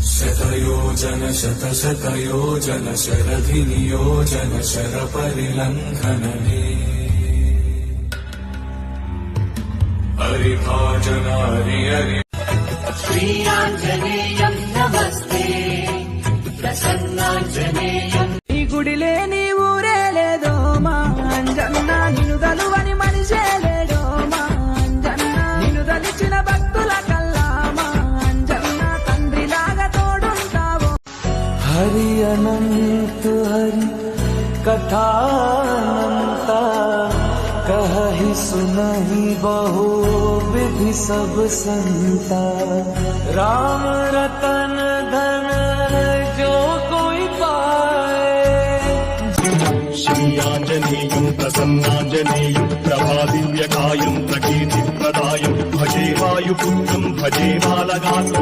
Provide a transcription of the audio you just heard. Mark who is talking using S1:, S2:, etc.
S1: शतयोजन शतशतयोजन शरधिनियोजन शरपरिलङ्घनने हरिभाजन हरि हरि
S2: श्रीयाञ्जनेयं नमस्ते प्रसन्नाञ्जनेयम्
S3: ఈ గుడిలే నీ ఊరే లేదో మా అంజన్న నిన్ను దలువని మనిషే లేడో మా అంజన్న నిన్ను దలిచిన భక్తుల కల్లా మా అంజన్న తండ్రిలాగా తోడుంటావు
S1: हरि अनंत हरि कथानंता कहहि सुनहि बहु विधि सब संता राम रतन धन जो कोई पाए
S4: श्रीयाञ्जनेयं प्रसन्नाञ्जनेयं प्रभादिव्यकायं प्रकीर्तिप्रदायं भजे वायुपुत्रं भजे बालगात्रम्